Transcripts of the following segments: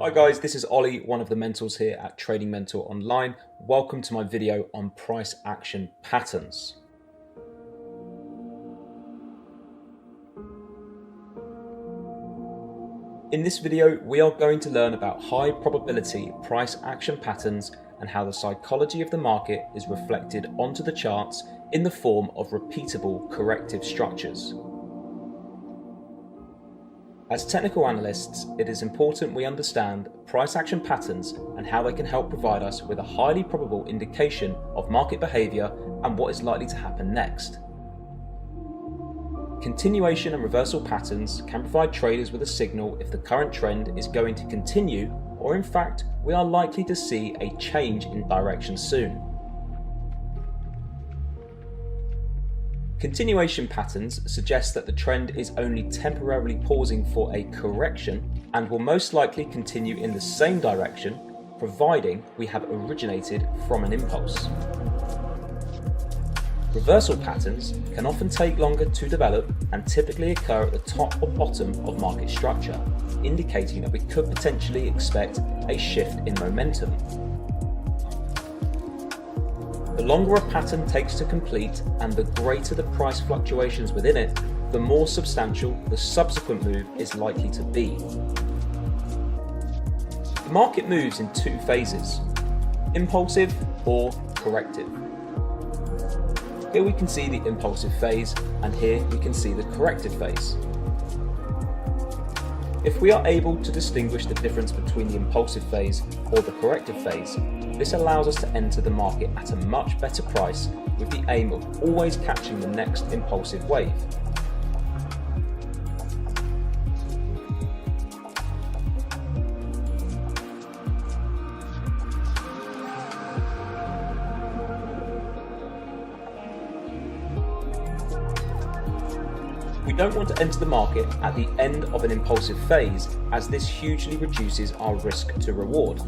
Hi guys, this is Ollie, one of the mentors here at Trading Mentor Online. Welcome to my video on price action patterns. In this video, we are going to learn about high probability price action patterns and how the psychology of the market is reflected onto the charts in the form of repeatable corrective structures. As technical analysts, it is important we understand price action patterns and how they can help provide us with a highly probable indication of market behavior and what is likely to happen next. Continuation and reversal patterns can provide traders with a signal if the current trend is going to continue, or in fact, we are likely to see a change in direction soon. Continuation patterns suggest that the trend is only temporarily pausing for a correction and will most likely continue in the same direction, providing we have originated from an impulse. Reversal patterns can often take longer to develop and typically occur at the top or bottom of market structure, indicating that we could potentially expect a shift in momentum. The longer a pattern takes to complete and the greater the price fluctuations within it, the more substantial the subsequent move is likely to be. The market moves in two phases: impulsive or corrective. Here we can see the impulsive phase, and here we can see the corrective phase. If we are able to distinguish the difference between the impulsive phase or the corrective phase, this allows us to enter the market at a much better price with the aim of always catching the next impulsive wave. We don't want to enter the market at the end of an impulsive phase, as this hugely reduces our risk to reward.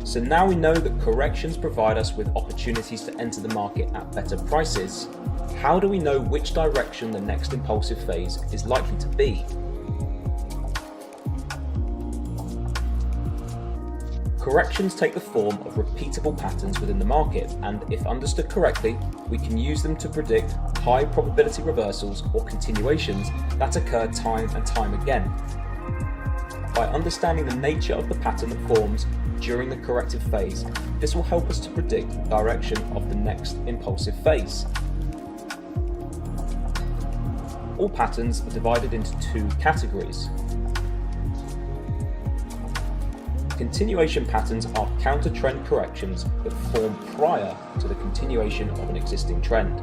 So now we know that corrections provide us with opportunities to enter the market at better prices. How do we know which direction the next impulsive phase is likely to be? Corrections take the form of repeatable patterns within the market, and if understood correctly, we can use them to predict high probability reversals or continuations that occur time and time again. By understanding the nature of the pattern that forms during the corrective phase, this will help us to predict the direction of the next impulsive phase. All patterns are divided into two categories. Continuation patterns are counter-trend corrections that form prior to the continuation of an existing trend.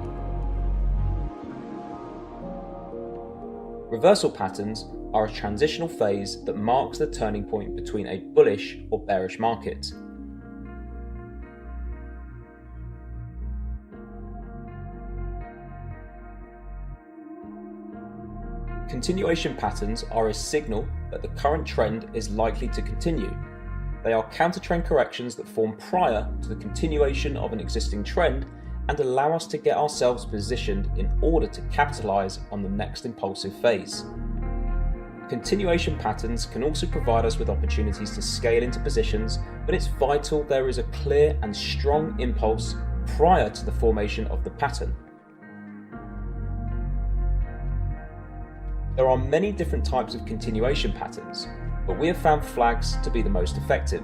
Reversal patterns are a transitional phase that marks the turning point between a bullish or bearish market. Continuation patterns are a signal that the current trend is likely to continue. They are counter-trend corrections that form prior to the continuation of an existing trend and allow us to get ourselves positioned in order to capitalize on the next impulsive phase. Continuation patterns can also provide us with opportunities to scale into positions, but it's vital there is a clear and strong impulse prior to the formation of the pattern. There are many different types of continuation patterns, but we have found flags to be the most effective.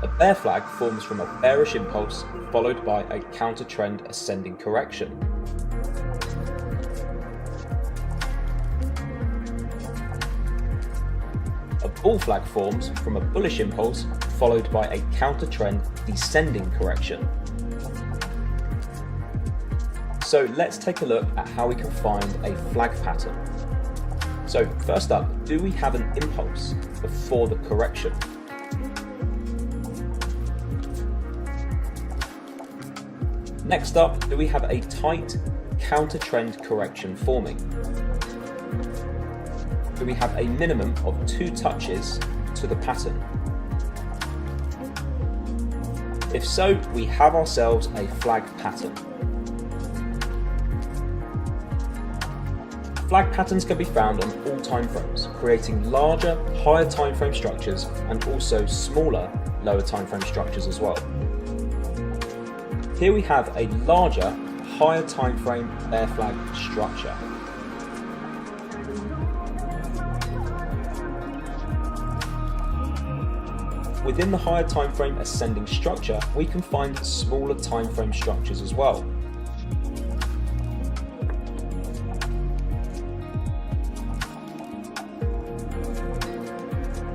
A bear flag forms from a bearish impulse followed by a counter-trend ascending correction. A bull flag forms from a bullish impulse followed by a counter-trend descending correction. So let's take a look at how we can find a flag pattern. So first up, do we have an impulse before the correction? Next up, do we have a tight counter-trend correction forming? Do we have a minimum of 2 touches to the pattern? If so, we have ourselves a flag pattern. Flag patterns can be found on all time frames, creating larger, higher time frame structures and also smaller, lower time frame structures as well. Here we have a larger, higher time frame bear flag structure. Within the higher time frame ascending structure, we can find smaller time frame structures as well.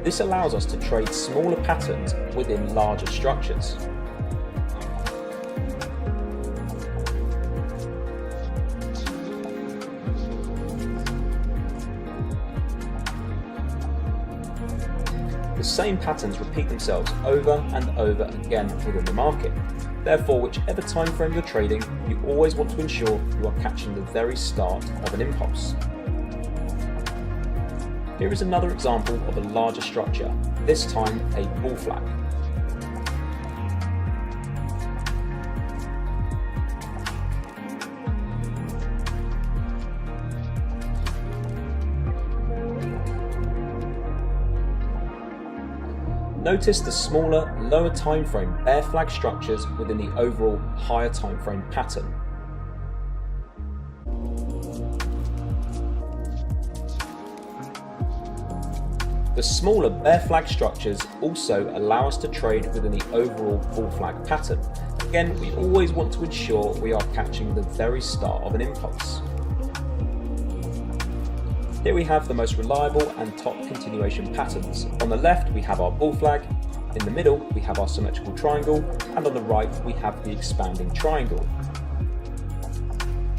This allows us to trade smaller patterns within larger structures. The same patterns repeat themselves over and over again within the market. Therefore, whichever time frame you're trading, you always want to ensure you are catching the very start of an impulse. Here is another example of a larger structure, this time a bull flag. Notice the smaller, lower time frame bear flag structures within the overall higher time frame pattern. The smaller bear flag structures also allow us to trade within the overall bull flag pattern. Again, we always want to ensure we are catching the very start of an impulse. Here we have the most reliable and top continuation patterns. On the left we have our bull flag, in the middle we have our symmetrical triangle, and on the right we have the expanding triangle.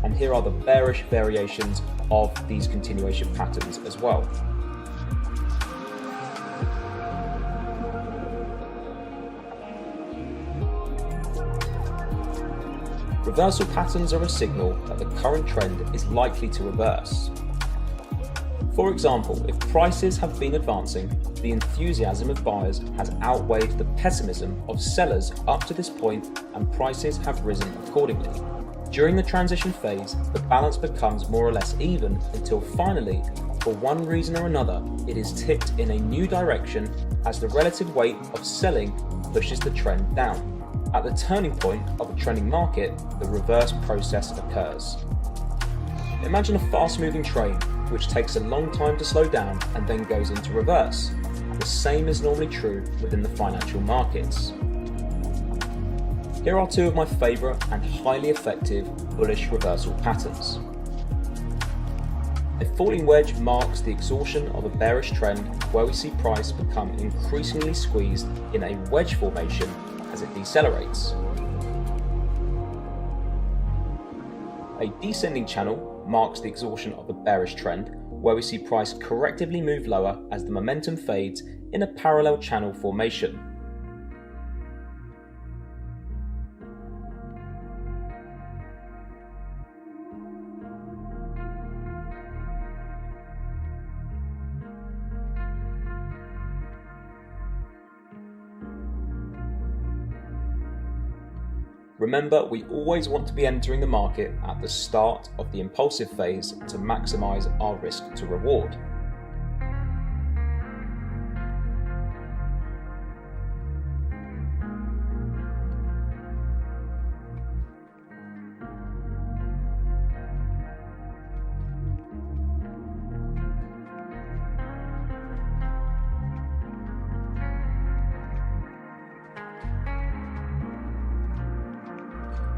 And here are the bearish variations of these continuation patterns as well. Reversal patterns are a signal that the current trend is likely to reverse. For example, if prices have been advancing, the enthusiasm of buyers has outweighed the pessimism of sellers up to this point, and prices have risen accordingly. During the transition phase, the balance becomes more or less even until finally, for one reason or another, it is tipped in a new direction as the relative weight of selling pushes the trend down. At the turning point of a trending market, the reverse process occurs. Imagine a fast-moving train which takes a long time to slow down and then goes into reverse. The same is normally true within the financial markets. Here are two of my favourite and highly effective bullish reversal patterns. A falling wedge marks the exhaustion of a bearish trend where we see price become increasingly squeezed in a wedge formation as it decelerates. A descending channel marks the exhaustion of a bearish trend where we see price correctively move lower as the momentum fades in a parallel channel formation. Remember, we always want to be entering the market at the start of the impulsive phase to maximize our risk to reward.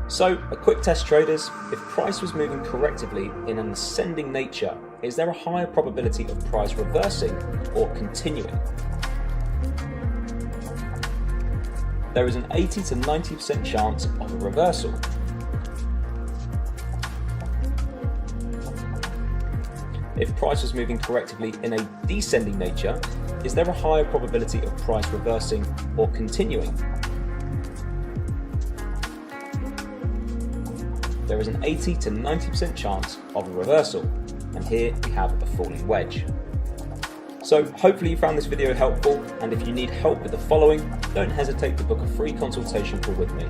So, a quick test, traders. If price was moving correctively in an ascending nature, is there a higher probability of price reversing or continuing? There is an 80 to 90% chance of a reversal. If price was moving correctively in a descending nature, is there a higher probability of price reversing or continuing? There is an 80 to 90% chance of a reversal, and here we have a falling wedge. So hopefully you found this video helpful, and if you need help with the following, don't hesitate to book a free consultation call with me.